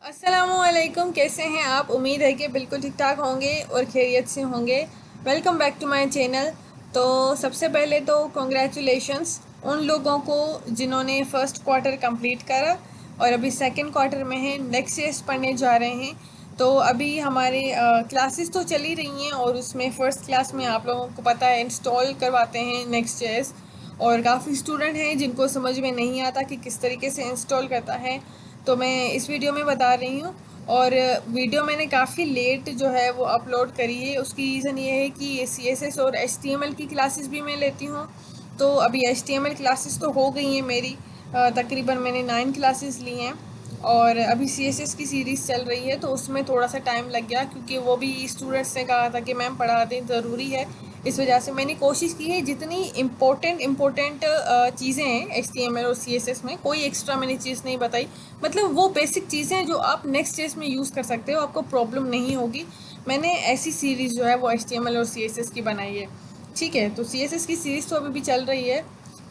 अस्सलामुअलैकुम, कैसे हैं आप। उम्मीद है कि बिल्कुल ठीक ठाक होंगे और खैरियत से होंगे। Welcome back to my channel. तो सबसे पहले तो कॉन्ग्रेचुलेशंस उन लोगों को जिन्होंने फ़र्स्ट क्वार्टर कंप्लीट करा और अभी सेकंड क्वार्टर में हैं, नेक्स्ट ईयर्स पढ़ने जा रहे हैं। तो अभी हमारे क्लासेस तो चली रही हैं और उसमें फ़र्स्ट क्लास में आप लोगों को पता है इंस्टॉल करवाते हैं नेक्स्ट ईयर्स। और काफ़ी स्टूडेंट हैं जिनको समझ में नहीं आता कि किस तरीके से इंस्टॉल करता है, तो मैं इस वीडियो में बता रही हूँ। और वीडियो मैंने काफ़ी लेट जो है वो अपलोड करी है। उसकी रीज़न ये है कि ये CSS और HTML की क्लासेस भी मैं लेती हूँ। तो अभी HTML क्लासेस तो हो गई हैं मेरी, तकरीबन मैंने 9 क्लासेस ली हैं। और अभी CSS की सीरीज़ चल रही है, तो उसमें थोड़ा सा टाइम लग गया क्योंकि वो भी स्टूडेंट्स ने कहा था कि मैम पढ़ा दें, ज़रूरी है। इस वजह से मैंने कोशिश की है जितनी इम्पोर्टेंट चीज़ें हैं HTML और CSS में, कोई एक्स्ट्रा मैंने चीज़ नहीं बताई। मतलब वो बेसिक चीज़ें हैं जो आप नेक्स्ट स्टेज में यूज़ कर सकते हो, आपको प्रॉब्लम नहीं होगी। मैंने ऐसी सीरीज़ जो है वो HTML और CSS की बनाई है। ठीक है, तो CSS की सीरीज़ तो अभी भी चल रही है।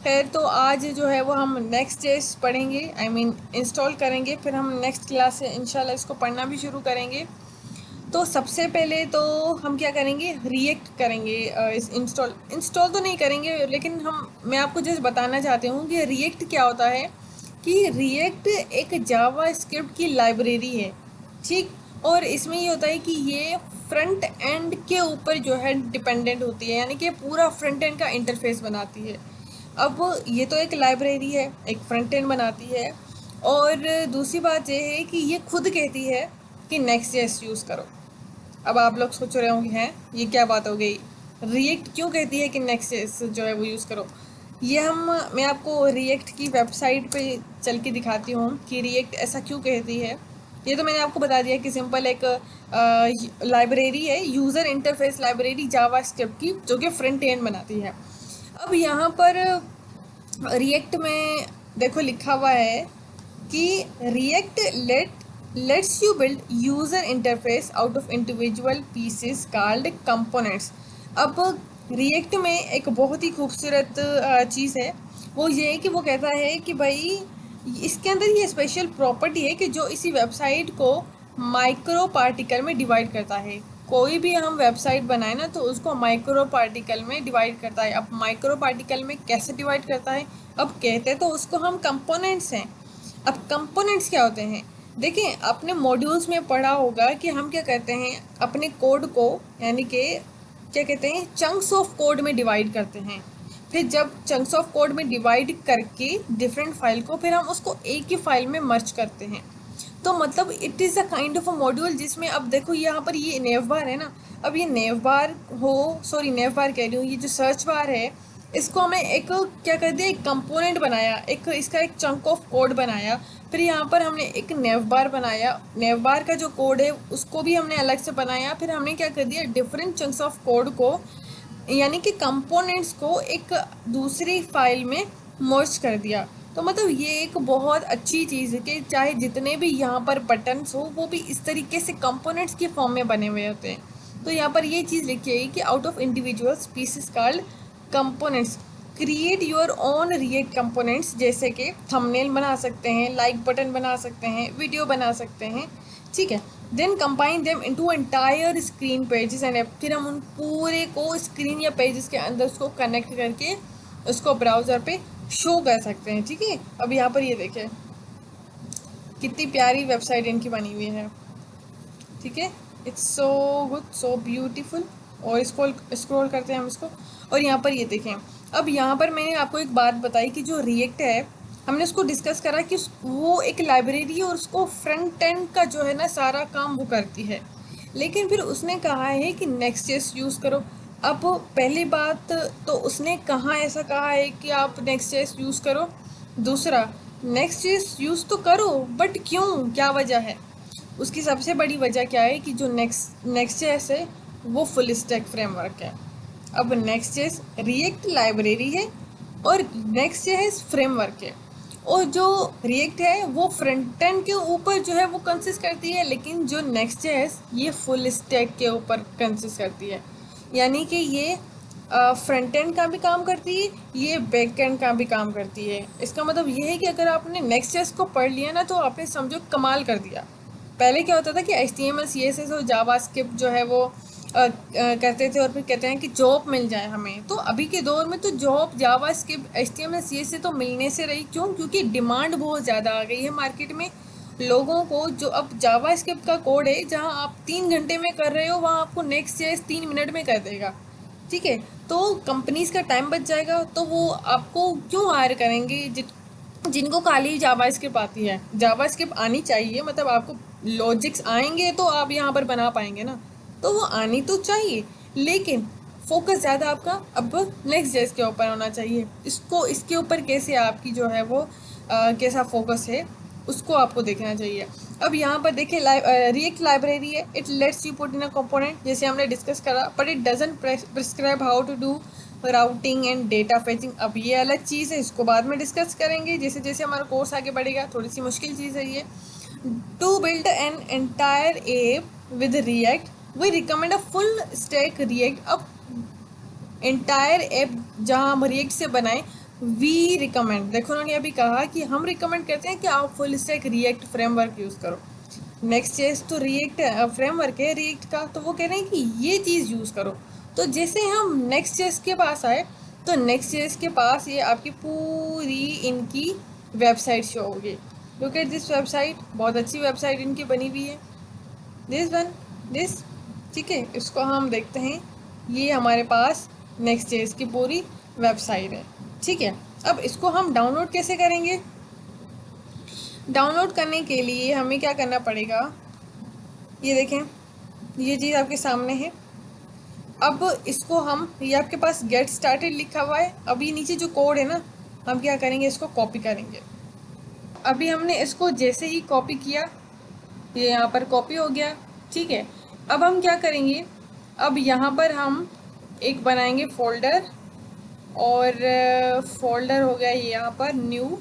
खैर, तो आज जो है वो हम नेक्स्ट स्टेज पढ़ेंगे, आई मीन इंस्टॉल करेंगे, फिर हम नेक्स्ट क्लास से इंशाल्लाह इसको पढ़ना भी शुरू करेंगे। तो सबसे पहले तो हम क्या करेंगे, रिएक्ट करेंगे। इस इंस्टॉल इंस्टॉल तो नहीं करेंगे, लेकिन मैं आपको जस्ट बताना चाहती हूँ कि रिएक्ट क्या होता है। कि रिएक्ट एक जावा स्क्रिप्ट की लाइब्रेरी है, ठीक। और इसमें ये होता है कि ये फ्रंट एंड के ऊपर जो है डिपेंडेंट होती है, यानी कि पूरा फ्रंट एंड का इंटरफेस बनाती है। अब ये तो एक लाइब्रेरी है, एक फ्रंट एंड बनाती है। और दूसरी बात ये है कि ये खुद कहती है कि नेक्स्ट जेएस यूज़ करो। अब आप लोग सोच रहे होंगे हैं ये क्या बात हो गई, रिएक्ट क्यों कहती है कि नेक्स्ट जो है वो यूज़ करो। मैं आपको रिएक्ट की वेबसाइट पे चल के दिखाती हूँ कि रिएक्ट ऐसा क्यों कहती है। ये तो मैंने आपको बता दिया कि सिंपल एक लाइब्रेरी है, यूज़र इंटरफेस लाइब्रेरी जावा स्क्रिप्ट की, जो कि फ्रंट एंड बनाती है। अब यहाँ पर रिएक्ट में देखो लिखा हुआ है कि react let's you build user interface out of individual pieces called components. अब रिएक्ट में एक बहुत ही खूबसूरत चीज़ है, वो ये है कि वो कहता है कि भाई इसके अंदर ये स्पेशल प्रॉपर्टी है कि जो इसी वेबसाइट को माइक्रो पार्टिकल में डिवाइड करता है। कोई भी हम वेबसाइट बनाए ना तो उसको माइक्रो पार्टिकल में डिवाइड करता है। अब माइक्रो पार्टिकल में कैसे डिवाइड करता है, अब कहते तो उसको हम कंपोनेंट्स हैं। अब कंपोनेंट्स क्या होते हैं, देखिए आपने मॉड्यूल्स में पढ़ा होगा कि हम क्या करते हैं, अपने कोड को यानी कि क्या कहते हैं चंक्स ऑफ कोड में डिवाइड करते हैं। फिर जब चंक्स ऑफ कोड में डिवाइड करके डिफरेंट फाइल को फिर हम उसको एक ही फाइल में मर्ज करते हैं। तो मतलब it is a kind of a module जिसमें अब देखो यहाँ पर ये नेव बार है ना। अब ये नेव बार नेव बार कह रही हूँ, ये जो सर्च बार है इसको हमें एक क्या कर दिया, एक कंपोनेंट बनाया, एक इसका एक चंक ऑफ कोड बनाया। फिर यहाँ पर हमने एक नेव बार बनाया, नेव बार का जो कोड है उसको भी हमने अलग से बनाया। फिर हमने क्या कर दिया, डिफरेंट चंक्स ऑफ कोड को यानी कि कंपोनेंट्स को एक दूसरी फाइल में मर्ज कर दिया। तो मतलब ये एक बहुत अच्छी चीज़ है कि चाहे जितने भी यहाँ पर बटन्स हो वो भी इस तरीके से कंपोनेंट्स के फॉर्म में बने हुए होते हैं। तो यहाँ पर ये चीज़ लिखी है कि out of individual pieces called components create your own react components, जैसे कि थंबनेल बना सकते हैं, लाइक बटन बना सकते हैं, वीडियो बना सकते हैं, ठीक है। Then combine them into entire screen pages and app, फिर हम उन पूरे को स्क्रीन या पेजेस के अंदर उसको कनेक्ट करके उसको ब्राउज़र पे शो कर सकते हैं, ठीक है। अब यहाँ पर ये देखें कितनी प्यारी वेबसाइट इनकी बनी हुई है, ठीक है। It's so good, so beautiful. और स्क्रॉल स्क्रॉल करते हैं हम इसको, और यहाँ पर ये देखें। अब यहाँ पर मैंने आपको एक बात बताई कि जो रिएक्ट है हमने उसको डिस्कस करा कि वो एक लाइब्रेरी है और उसको फ्रंट एंड का जो है ना सारा काम वो करती है। लेकिन फिर उसने कहा है कि नेक्स्ट.js यूज़ करो। अब पहली बात तो उसने कहाँ ऐसा कहा है कि आप नेक्स्ट.js यूज़ करो। दूसरा, नेक्स्ट.js यूज़ तो करो बट क्यों, क्या वजह है। उसकी सबसे बड़ी वजह क्या है कि जो नेक्स्ट.js है वो फुल स्टैक फ्रेमवर्क है। अब नेक्स्ट.js रिएक्ट लाइब्रेरी है और नेक्स्ट.js फ्रेमवर्क है। और जो रिएक्ट है वो फ्रंट एंड के ऊपर जो है वो कंसिस्ट करती है, लेकिन जो नेक्स्ट.js ये फुल स्टैक के ऊपर कंसिस्ट करती है। यानी कि ये फ्रंट एंड का भी काम करती है, ये बैक एंड का भी काम करती है। इसका मतलब ये है कि अगर आपने नेक्स्ट.js को पढ़ लिया ना तो आपने समझो कमाल कर दिया। पहले क्या होता था कि HTML CSS और जावास्क्रिप्ट जो है वो करते थे और फिर कहते हैं कि जॉब मिल जाए हमें। तो अभी के दौर में तो जॉब जावास्क्रिप्ट HTML CSS तो मिलने से रही। क्यों? क्योंकि डिमांड बहुत ज़्यादा आ गई है मार्केट में। लोगों को जो अब जावास्क्रिप्ट का कोड है, जहां आप 3 घंटे में कर रहे हो, वहां आपको नेक्स्ट.js 3 मिनट में कर देगा। ठीक है, तो कंपनीज का टाइम बच जाएगा, तो वो आपको क्यों हायर करेंगे जिनको खाली जावास्क्रिप्ट आती है। जावास्क्रिप्ट आनी चाहिए, मतलब आपको लॉजिक्स आएंगे तो आप यहाँ पर बना पाएंगे ना, तो वो आनी तो चाहिए, लेकिन फोकस ज़्यादा आपका अब नेक्स्ट.js के ऊपर होना चाहिए। इसके ऊपर कैसे आपकी जो है वो कैसा फोकस है, उसको आपको देखना चाहिए। अब यहाँ पर देखिए रिएक्ट लाइब्रेरी है, it lets you put in a component, जैसे हमने डिस्कस करा, but it doesn't prescribe how to do routing and data fetching. अब ये अलग चीज़ है, इसको बाद में डिस्कस करेंगे जैसे जैसे हमारा कोर्स आगे बढ़ेगा। थोड़ी सी मुश्किल चीज़ है ये। To build an entire app with React we recommend a full stack React. अब एंटायर ऐप जहाँ हम रिएक्ट से बनाएं, वी रिकमेंड, देखो उन्होंने अभी कहा कि हम रिकमेंड करते हैं कि आप full stack react framework use करो। नेक्स्ट.js तो रिएक्ट फ्रेमवर्क है रिएक्ट का, तो वो कह रहे हैं कि ये चीज़ यूज़ करो। तो जैसे हम नेक्स्ट.js के पास आए, तो नेक्स्ट.js के पास ये आपकी पूरी इनकी वेबसाइट शो होगी। लुक एट दिस वेबसाइट, बहुत अच्छी वेबसाइट इनकी बनी हुई है। दिस, ठीक है, इसको हम देखते हैं। ये हमारे पास नेक्स्ट.js की पूरी वेबसाइट है। ठीक है, अब इसको हम डाउनलोड कैसे करेंगे? डाउनलोड करने के लिए हमें क्या करना पड़ेगा, ये देखें, ये चीज़ आपके सामने है। अब इसको हम, ये आपके पास गेट स्टार्टेड लिखा हुआ है। अब ये नीचे जो कोड है ना, हम क्या करेंगे, इसको कॉपी करेंगे। अभी हमने इसको जैसे ही कॉपी किया, ये यहाँ पर कॉपी हो गया। ठीक है, अब हम क्या करेंगे, अब यहाँ पर हम एक बनाएंगे फोल्डर, और फोल्डर हो गया ये यहाँ पर न्यू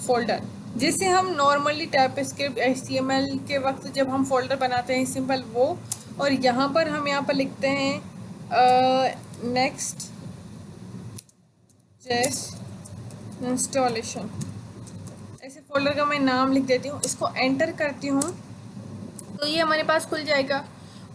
फोल्डर, जिसे हम नॉर्मली टाइपस्क्रिप्ट HTML के वक्त जब हम फोल्डर बनाते हैं सिंपल वो। और यहाँ पर हम यहाँ पर लिखते हैं नेक्स्ट.js इंस्टॉलेशन, ऐसे फोल्डर का मैं नाम लिख देती हूँ। इसको एंटर करती हूँ तो ये हमारे पास खुल जाएगा।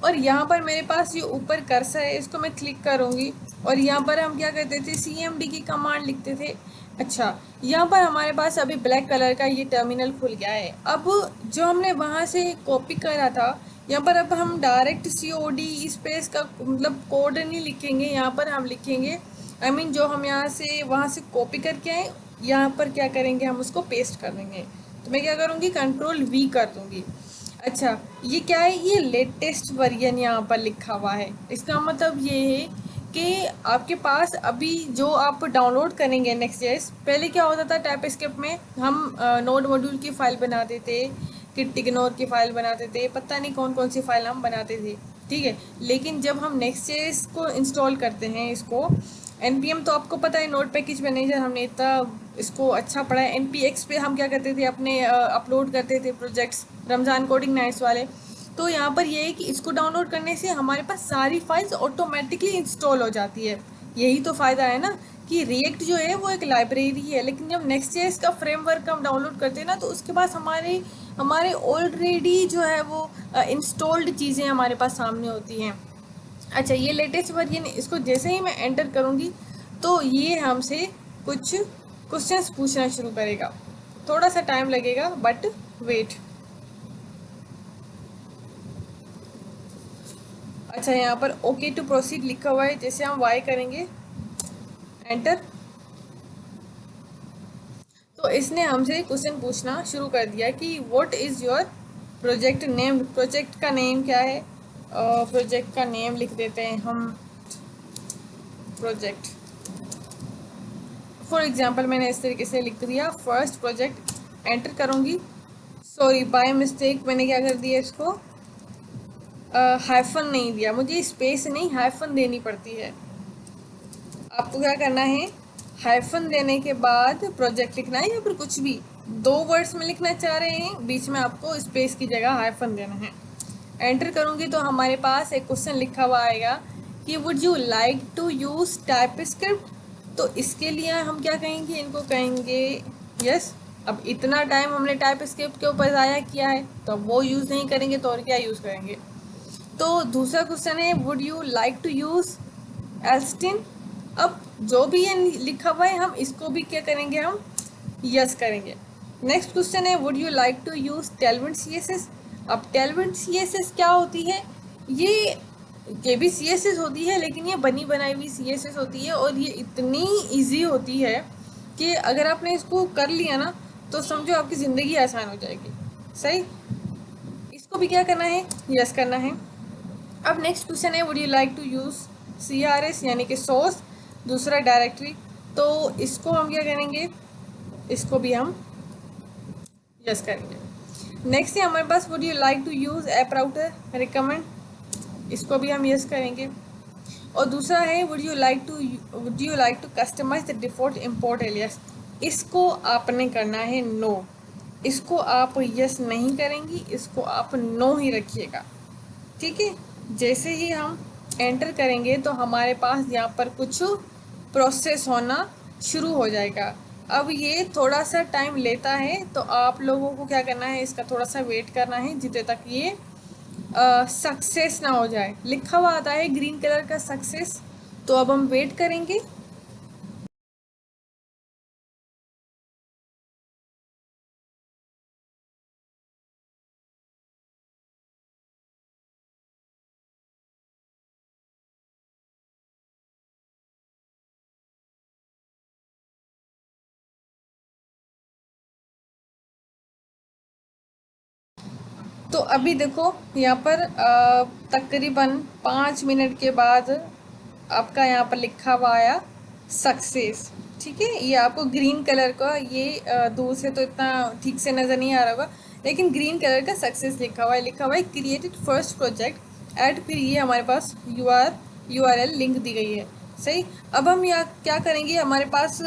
और यहाँ पर मेरे पास ये ऊपर कर्सर है, इसको मैं क्लिक करूँगी, और यहाँ पर हम क्या करते थे, CMD की कमांड लिखते थे। अच्छा, यहाँ पर हमारे पास अभी ब्लैक कलर का ये टर्मिनल खुल गया है। अब जो हमने वहाँ से कॉपी करा था, यहाँ पर अब हम डायरेक्ट COD स्पेस का मतलब कोड नहीं लिखेंगे, यहाँ पर हम लिखेंगे जो हम यहाँ से वहाँ से कॉपी करके आए, यहाँ पर क्या करेंगे, हम उसको पेस्ट कर देंगे। तो मैं क्या करूँगी, Ctrl+V कर दूँगी। अच्छा, ये क्या है, ये लेटेस्ट वर्जन यहाँ पर लिखा हुआ है। इसका मतलब ये है कि आपके पास अभी जो आप डाउनलोड करेंगे नेक्स्ट.js, पहले क्या होता था टाइपस्क्रिप्ट में, हम नोड मॉड्यूल की फ़ाइल बनाते थे, किटिग्नोर की फ़ाइल बनाते थे, पता नहीं कौन कौन सी फाइल हम बनाते थे। ठीक है, लेकिन जब हम नेक्स्ट.js को इंस्टॉल करते हैं, इसको NPM तो आपको पता है, नोड पैकेज मैनेजर, हमने इतना इसको अच्छा पढ़ा है। NPX पे हम क्या करते थे, अपने अपलोड करते थे प्रोजेक्ट्स, रमज़ान कोडिंग नाइट्स वाले। तो यहाँ पर ये है कि इसको डाउनलोड करने से हमारे पास सारी फाइल्स ऑटोमेटिकली इंस्टॉल हो जाती है। यही तो फ़ायदा है ना, कि रिएक्ट जो है वो एक लाइब्रेरी है, लेकिन जब नेक्स्ट.js का फ्रेमवर्क हम डाउनलोड करते हैं ना, तो उसके पास हमारे ऑलरेडी जो है वो इंस्टॉल्ड चीज़ें हमारे पास सामने होती हैं। अच्छा, ये लेटेस्ट वर्जन, इसको जैसे ही मैं एंटर करूँगी तो ये हमसे कुछ क्वेश्चंस पूछना शुरू करेगा। थोड़ा सा टाइम लगेगा, बट वेट। अच्छा, यहाँ पर ओके टू प्रोसीड लिखा हुआ है, जैसे हम वाई करेंगे एंटर, तो इसने हमसे क्वेश्चन पूछना शुरू कर दिया कि what is your project name. Project का नेम क्या है, प्रोजेक्ट का नेम लिख देते हैं हम, प्रोजेक्ट फॉर एग्जांपल मैंने इस तरीके से लिख दिया फर्स्ट प्रोजेक्ट। एंटर करूँगी, सॉरी बाय मिस्टेक मैंने क्या कर दिया, इसको हाइफन नहीं दिया, मुझे स्पेस नहीं हाइफन देनी पड़ती है। आपको क्या करना है, हाइफन देने के बाद प्रोजेक्ट लिखना है, या फिर कुछ भी 2 वर्ड्स में लिखना चाह रहे हैं, बीच में आपको स्पेस की जगह हाइफन देना है। एंटर करूँगी तो हमारे पास एक क्वेश्चन लिखा हुआ आएगा कि would you like to use TypeScript. तो इसके लिए हम क्या कहेंगे, इनको कहेंगे यस। अब इतना टाइम हमने टाइप स्क्रिप्ट के ऊपर ज़ाया किया है, तो अब वो यूज़ नहीं करेंगे तो और क्या यूज़ करेंगे। तो दूसरा क्वेश्चन है, would you like to use एल्स्टिन। अब जो भी ये लिखा हुआ है हम इसको भी क्या करेंगे, हम यस करेंगे। नेक्स्ट क्वेश्चन है, would you like to use Tailwind CSS। अब टेलविंड CSS क्या होती है, ये भी CSS होती है लेकिन ये बनी बनाई हुई CSS होती है, और ये इतनी इजी होती है कि अगर आपने इसको कर लिया ना तो समझो आपकी ज़िंदगी आसान हो जाएगी। सही, इसको भी क्या करना है, यस करना है। अब नेक्स्ट क्वेश्चन है, would you like to use CRS यानी कि सोर्स, दूसरा डायरेक्टरी। तो इसको हम क्या करेंगे, इसको भी हम यस करेंगे। नेक्स्ट है हमारे पास, would you like to use app router recommend, इसको भी हम यस करेंगे। और दूसरा है, would you like to customise the default import alias, इसको आपने करना है नो, इसको आप यस नहीं करेंगी, इसको आप नो ही रखिएगा। ठीक है, जैसे ही हम एंटर करेंगे तो हमारे पास यहाँ पर कुछ प्रोसेस होना शुरू हो जाएगा। अब ये थोड़ा सा टाइम लेता है, तो आप लोगों को क्या करना है, इसका थोड़ा सा वेट करना है जितने तक ये सक्सेस ना हो जाए। लिखा हुआ आता है ग्रीन कलर का सक्सेस, तो अब हम वेट करेंगे। तो अभी देखो यहाँ पर तकरीबन 5 मिनट के बाद आपका यहाँ पर लिखा हुआ आया सक्सेस। ठीक है, ये आपको ग्रीन कलर का, ये दूर से तो इतना ठीक से नज़र नहीं आ रहा होगा, लेकिन ग्रीन कलर का सक्सेस लिखा हुआ है क्रिएटेड फर्स्ट प्रोजेक्ट ऐड, फिर ये हमारे पास URL लिंक दी गई है। सही, अब हम यहाँ क्या करेंगे, हमारे पास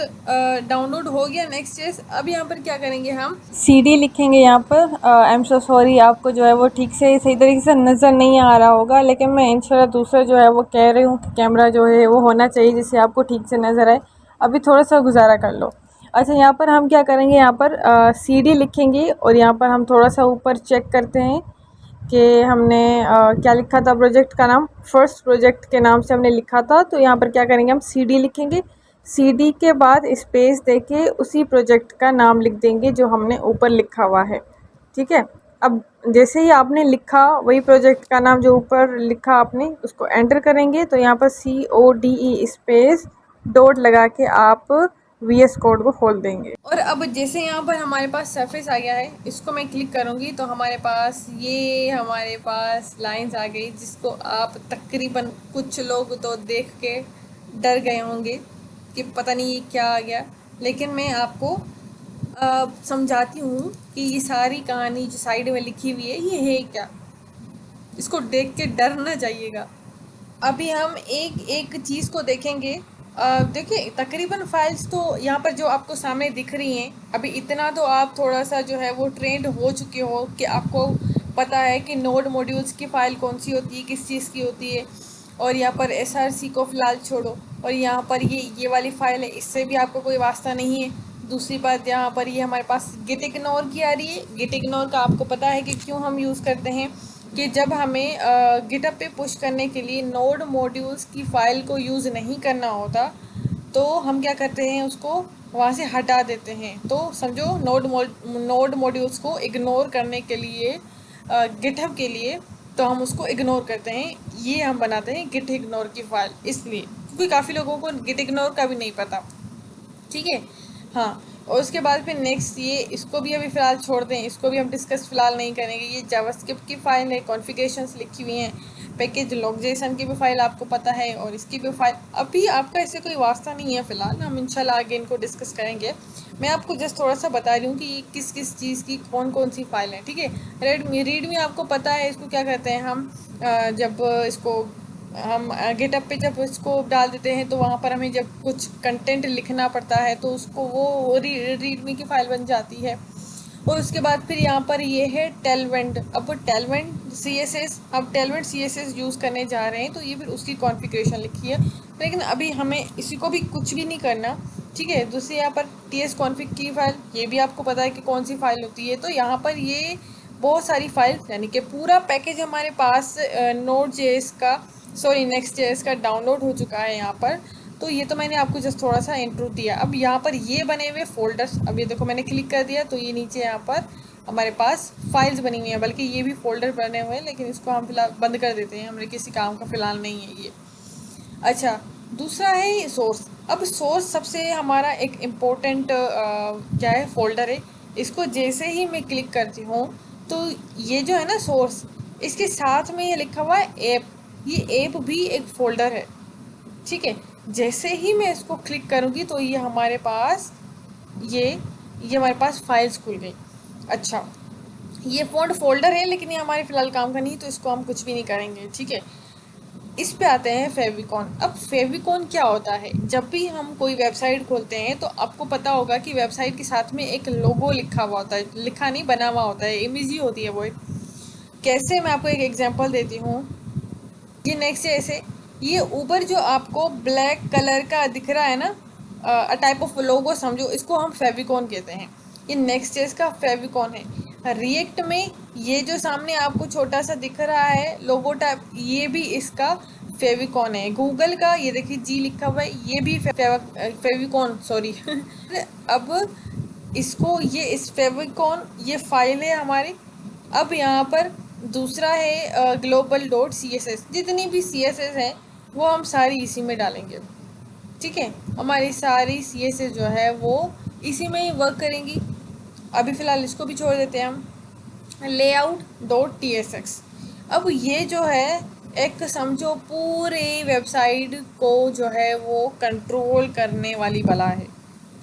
डाउनलोड हो गया नेक्स्ट चीज़। अब यहाँ पर क्या करेंगे, हम CD लिखेंगे यहाँ पर। आई एम सो सॉरी, आपको जो है वो ठीक से सही तरीके से नज़र नहीं आ रहा होगा, लेकिन मैं इंशाल्लाह दूसरा जो है वो कह रही हूँ कि कैमरा जो है वो होना चाहिए जिससे आपको ठीक से नज़र आए। अभी थोड़ा सा गुजारा कर लो। अच्छा, यहाँ पर हम क्या करेंगे, यहाँ पर CD लिखेंगे और यहाँ पर हम थोड़ा सा ऊपर चेक करते हैं कि हमने क्या लिखा था, प्रोजेक्ट का नाम फर्स्ट प्रोजेक्ट के नाम से हमने लिखा था। तो यहाँ पर क्या करेंगे, हम CD लिखेंगे, CD के बाद स्पेस देके उसी प्रोजेक्ट का नाम लिख देंगे जो हमने ऊपर लिखा हुआ है। ठीक है, अब जैसे ही आपने लिखा वही प्रोजेक्ट का नाम जो ऊपर लिखा आपने उसको एंटर करेंगे, तो यहाँ पर CODE स्पेस डॉट लगा के आप VS कोड को खोल देंगे। और अब जैसे यहाँ पर हमारे पास सरफेस आ गया है, इसको मैं क्लिक करूँगी तो हमारे पास लाइंस आ गई, जिसको आप तकरीबन कुछ लोग तो देख के डर गए होंगे कि पता नहीं ये क्या आ गया। लेकिन मैं आपको समझाती हूँ कि ये सारी कहानी जो साइड में लिखी हुई है ये है क्या, इसको देख के डर ना जाइएगा। अभी हम एक एक चीज़ को देखेंगे। देखिए, तकरीबन फाइल्स तो यहाँ पर जो आपको सामने दिख रही हैं, अभी इतना तो आप थोड़ा सा जो है वो ट्रेंड हो चुके हो कि आपको पता है कि नोड मॉड्यूल्स की फ़ाइल कौन सी होती है, किस चीज़ की होती है। और यहाँ पर SRC को फ़िलहाल छोड़ो, और यहाँ पर ये वाली फ़ाइल है, इससे भी आपको कोई वास्ता नहीं है। दूसरी बात, यहाँ पर ये हमारे पास गिट इग्नोर की आ रही है। गिट इग्नोर का आपको पता है कि क्यों हम यूज़ करते हैं, कि जब हमें गिटअप पे पुश करने के लिए नोड मॉड्यूल्स की फ़ाइल को यूज़ नहीं करना होता, तो हम क्या करते हैं, उसको वहाँ से हटा देते हैं। तो समझो नोड मॉड्यूल्स को इग्नोर करने के लिए, गिटहब के लिए, तो हम उसको इग्नोर करते हैं। ये हम बनाते हैं गिट इग्नोर की फ़ाइल, इसलिए क्योंकि काफ़ी लोगों को गिट इग्नोर का भी नहीं पता। ठीक है, हाँ। और उसके बाद फिर नेक्स्ट, ये इसको भी अभी फ़िलहाल छोड़ दें, इसको भी हम डिस्कस फ़िलहाल नहीं करेंगे। ये जावास्क्रिप्ट की फ़ाइल है, कॉन्फ़िगरेशंस लिखी हुई हैं, पैकेज log.json की भी फ़ाइल आपको पता है, और इसकी भी फ़ाइल अभी आपका इससे कोई वास्ता नहीं है फ़िलहाल, हम इंशाल्लाह आगे इनको डिस्कस करेंगे। मैं आपको जस्ट थोड़ा सा बता रही हूँ कि ये किस किस चीज़ की कौन कौन सी फ़ाइल है। ठीक है, रीडमी आपको पता है, इसको क्या कहते हैं हम, जब इसको हम गिटअप पे जब इसको डाल देते हैं तो वहाँ पर हमें जब कुछ कंटेंट लिखना पड़ता है तो उसको वो रीडमी की फ़ाइल बन जाती है। और उसके बाद फिर यहाँ पर ये है टेलवेंट। अब टेलवेंट CSS, अब टेलवेंट CSS यूज़ करने जा रहे हैं, तो ये फिर उसकी कॉन्फ़िगरेशन लिखी है। लेकिन अभी हमें इसी को भी कुछ भी नहीं करना। ठीक है। दूसरी यहाँ पर tsconfig की फाइल, ये भी आपको पता है कि कौन सी फाइल होती है। तो यहाँ पर ये बहुत सारी फाइल, यानी कि पूरा पैकेज हमारे पास नोड जेएस का, सॉरी नेक्स्ट जेएस का डाउनलोड हो चुका है यहाँ पर। तो ये तो मैंने आपको जस्ट थोड़ा सा इंट्रो दिया। अब यहाँ पर ये बने हुए फोल्डर्स, अब ये देखो मैंने क्लिक कर दिया तो ये नीचे यहाँ पर हमारे पास फाइल्स बनी हुई हैं, बल्कि ये भी फोल्डर बने हुए हैं, लेकिन इसको हम फिलहाल बंद कर देते हैं, हमारे किसी काम का फिलहाल नहीं है ये। अच्छा, दूसरा है सोर्स। अब सोर्स सबसे हमारा एक इम्पोर्टेंट क्या है, फोल्डर है। इसको जैसे ही मैं क्लिक करती हूँ तो ये जो है ना सोर्स, इसके साथ में ये लिखा हुआ है ऐप, ये ऐप भी एक फोल्डर है। ठीक है, जैसे ही मैं इसको क्लिक करूँगी तो ये हमारे पास ये हमारे पास फाइल्स खुल गई। अच्छा, ये फोल्डर है, लेकिन ये हमारे फिलहाल काम का नहीं, तो इसको हम कुछ भी नहीं करेंगे। ठीक है, इस पे आते हैं फेविकॉन। अब फेविकॉन क्या होता है, जब भी हम कोई वेबसाइट खोलते हैं तो आपको पता होगा कि वेबसाइट के साथ में एक लोगो लिखा हुआ होता है, लिखा नहीं बना हुआ होता है, इमेज ही होती है वो एक। कैसे, मैं आपको एक एग्जांपल देती हूँ। ये नेक्स्ट जैसे ये ऊपर जो आपको ब्लैक कलर का दिख रहा है ना, टाइप ऑफ लोगो समझो, इसको हम फेविकॉन कहते हैं। ये नेक्स्ट जेस का फेविकॉन है। रिएक्ट में ये जो सामने आपको छोटा सा दिख रहा है लोगो टाइप, ये भी इसका फेविकॉन है। गूगल का ये देखिए जी लिखा हुआ है, ये भी फेविकॉन, सॉरी अब इसको, ये इस फेविकॉन, ये फाइल है हमारी। अब यहाँ पर दूसरा है global dot C S S. जितनी भी सी एस एस है वो हम सारी इसी में डालेंगे। ठीक है, हमारी सारी सी एस एस जो है वो इसी में ही वर्क करेंगी। अभी फ़िलहाल इसको भी छोड़ देते हैं हम। Layout dot T S x. अब ये जो है एक समझो पूरे वेबसाइट को जो है वो कंट्रोल करने वाली बला है।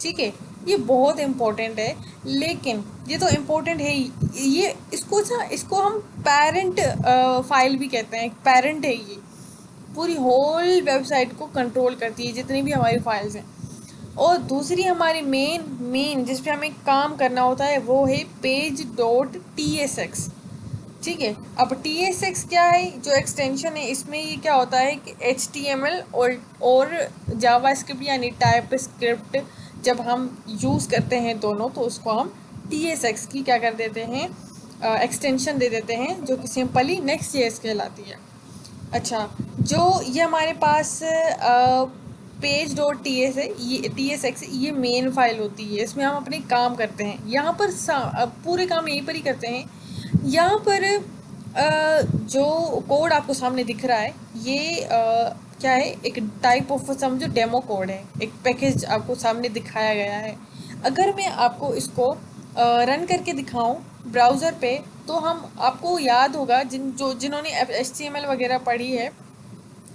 ठीक है, ये बहुत इम्पोर्टेंट है, लेकिन ये तो इम्पोर्टेंट है ही, ये इसको हम पेरेंट फाइल भी कहते हैं। पेरेंट है ये, पूरी होल वेबसाइट को कंट्रोल करती है, जितनी भी हमारी फाइल्स हैं। और दूसरी हमारी मेन जिस पे हमें काम करना होता है वो है page dot T S x. ठीक है, अब टी एस एक्स क्या है, जो एक्सटेंशन है इसमें ये क्या होता है कि एच टी एम एल और जावा स्क्रिप्ट यानी टाइप स्क्रिप्ट जब हम यूज़ करते हैं दोनों, तो उसको हम टी एस एक्स की क्या कर देते हैं, एक्सटेंशन दे देते हैं, जो कि सिंपली नेक्स्ट जेएस कहलाती है। अच्छा, जो ये हमारे पास पेज डॉट टी एस है, ये टी एस एक्स, ये मेन फाइल होती है, इसमें हम अपने काम करते हैं। यहाँ पर पूरे काम यहीं पर ही करते हैं। यहाँ पर जो कोड आपको सामने दिख रहा है, ये क्या है, एक टाइप ऑफ समझो डेमो कोड है, एक पैकेज आपको सामने दिखाया गया है। अगर मैं आपको इसको रन करके दिखाऊं ब्राउज़र पे, तो हम आपको याद होगा जिन्होंने HTML वगैरह पढ़ी है,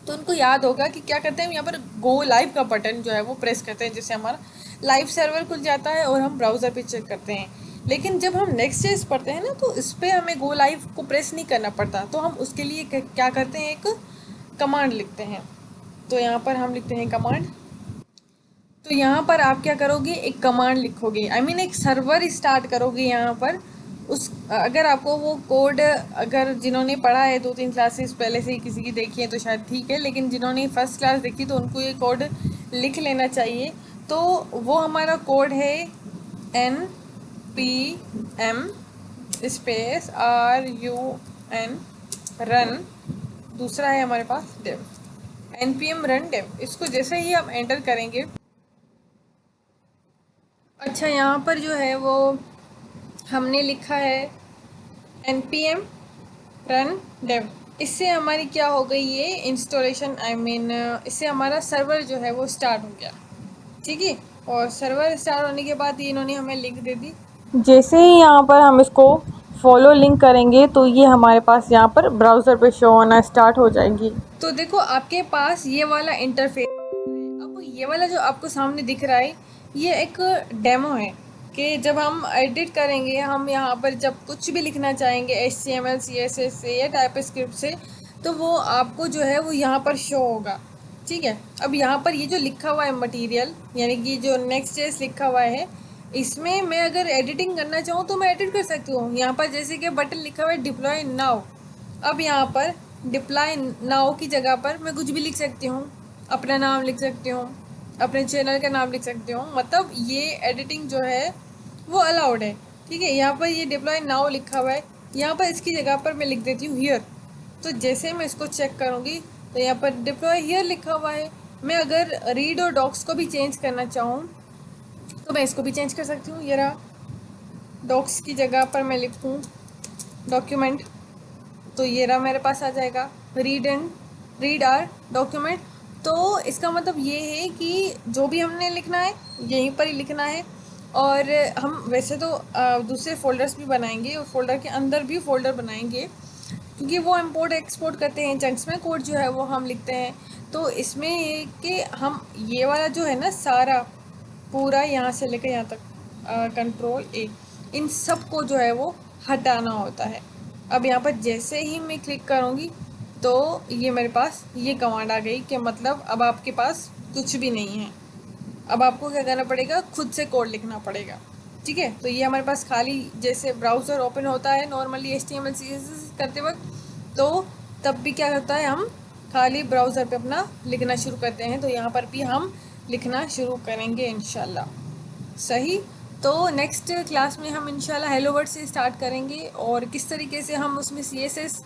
तो उनको याद होगा कि क्या करते हैं, यहाँ पर गो लाइव का बटन जो है वो प्रेस करते हैं, जिससे हमारा लाइव सर्वर खुल जाता है और हम ब्राउज़र पे चेक करते हैं। लेकिन जब हम नेक्स्ट जेएस पढ़ते हैं ना, तो इस पर हमें गो लाइव को प्रेस नहीं करना पड़ता, तो हम उसके लिए क्या करते हैं, एक कमांड लिखते हैं। तो यहाँ पर हम लिखते हैं कमांड। तो यहाँ पर आप क्या करोगे, एक कमांड लिखोगे, एक सर्वर स्टार्ट करोगे यहाँ पर। उस अगर आपको वो कोड, अगर जिन्होंने पढ़ा है 2-3 क्लासेस पहले से ही किसी की देखी है तो शायद ठीक है, लेकिन जिन्होंने फर्स्ट क्लास देखी तो उनको ये कोड लिख लेना चाहिए। तो वो हमारा कोड है NPM स्पेस RUN रन, दूसरा है हमारे पास डेव, NPM रन डेव। इसको जैसे ही आप एंटर करेंगे, अच्छा यहाँ पर जो है वो हमने लिखा है npm run dev। इससे हमारी क्या हो गई, ये इंस्टॉलेशन, इससे हमारा सर्वर जो है वो स्टार्ट हो गया। ठीक है, और सर्वर स्टार्ट होने के बाद ये इन्होंने हमें लिंक दे दी। जैसे ही यहाँ पर हम इसको फॉलो लिंक करेंगे तो ये हमारे पास यहाँ पर ब्राउज़र पे शो होना स्टार्ट हो जाएगी। तो देखो आपके पास ये वाला इंटरफेस। अब ये वाला जो आपको सामने दिख रहा है, ये एक डेमो है कि जब हम एडिट करेंगे, हम यहाँ पर जब कुछ भी लिखना चाहेंगे HTML CSS से या टाइप स्क्रिप्ट से, तो वो आपको जो है वो यहाँ पर शो होगा। ठीक है, अब यहाँ पर ये जो लिखा हुआ है मटेरियल, यानी कि जो नेक्स्ट जेएस लिखा हुआ है, इसमें मैं अगर एडिटिंग करना चाहूँ तो मैं एडिट कर सकती हूँ। यहाँ पर जैसे कि बटन लिखा हुआ है डिप्लॉय नाउ, अब यहाँ पर डिप्लॉय नाउ की जगह पर मैं कुछ भी लिख सकती हूँ, अपना नाम लिख सकती हूँ, अपने चैनल का नाम लिख सकते हो, मतलब ये एडिटिंग जो है वो अलाउड है। ठीक है, यहाँ पर ये डिप्लॉय नाउ लिखा हुआ है, यहाँ पर इसकी जगह पर मैं लिख देती हूँ हियर। तो जैसे मैं इसको चेक करूँगी तो यहाँ पर डिप्लॉय हियर लिखा हुआ है। मैं अगर रीड और डॉक्स को भी चेंज करना चाहूँ तो मैं इसको भी चेंज कर सकती हूँ। ये रहा, डॉक्स की जगह पर मैं लिखूँ डॉक्यूमेंट, तो ये रहा मेरे पास आ जाएगा रीड आर डॉक्यूमेंट। तो इसका मतलब ये है कि जो भी हमने लिखना है यहीं पर ही लिखना है। और हम वैसे तो दूसरे फोल्डर्स भी बनाएंगे और फोल्डर के अंदर भी फोल्डर बनाएंगे, क्योंकि वो इंपोर्ट एक्सपोर्ट करते हैं चंक्स में कोड जो है वो हम लिखते हैं। तो इसमें ये कि हम ये वाला जो है ना सारा पूरा यहाँ से लेकर यहाँ तक कंट्रोल ए, इन सब को जो है वो हटाना होता है। अब यहाँ पर जैसे ही मैं क्लिक करूँगी तो ये मेरे पास ये कमांड आ गई कि मतलब अब आपके पास कुछ भी नहीं है। अब आपको क्या करना पड़ेगा, खुद से कोड लिखना पड़ेगा। ठीक है, तो ये हमारे पास खाली जैसे ब्राउज़र ओपन होता है नॉर्मली HTML CSS करते वक्त, तो तब भी क्या करता है, हम खाली ब्राउज़र पे अपना लिखना शुरू करते हैं। तो यहाँ पर भी हम लिखना शुरू करेंगे इंशाल्लाह। सही, तो नेक्स्ट क्लास में हम इंशाल्लाह हेलो वर्ड से स्टार्ट करेंगे और किस तरीके से हम उसमें CSS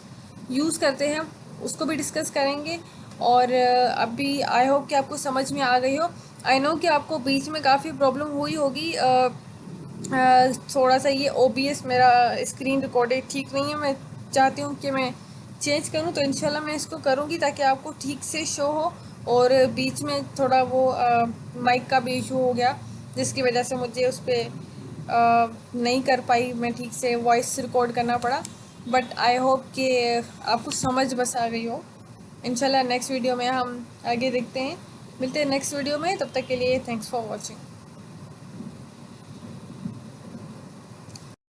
यूज़ करते हैं उसको भी डिस्कस करेंगे। और अभी आई होप कि आपको समझ में आ गई हो। आई नो कि आपको बीच में काफ़ी प्रॉब्लम हुई होगी, थोड़ा सा ये OBS मेरा स्क्रीन रिकॉर्डेड ठीक नहीं है। मैं चाहती हूँ कि मैं चेंज करूँ, तो इंशाल्लाह मैं इसको करूँगी ताकि आपको ठीक से शो हो। और बीच में थोड़ा वो माइक का भी इशू हो गया जिसकी वजह से मुझे उस पर नहीं कर पाई मैं ठीक से वॉइस रिकॉर्ड करना पड़ा। बट आई होप कि आपको समझ बस आ गई हो। इंशाल्लाह नेक्स्ट वीडियो में हम आगे देखते हैं, मिलते हैं नेक्स्ट वीडियो में। तब तक के लिए थैंक्स फॉर वॉचिंग।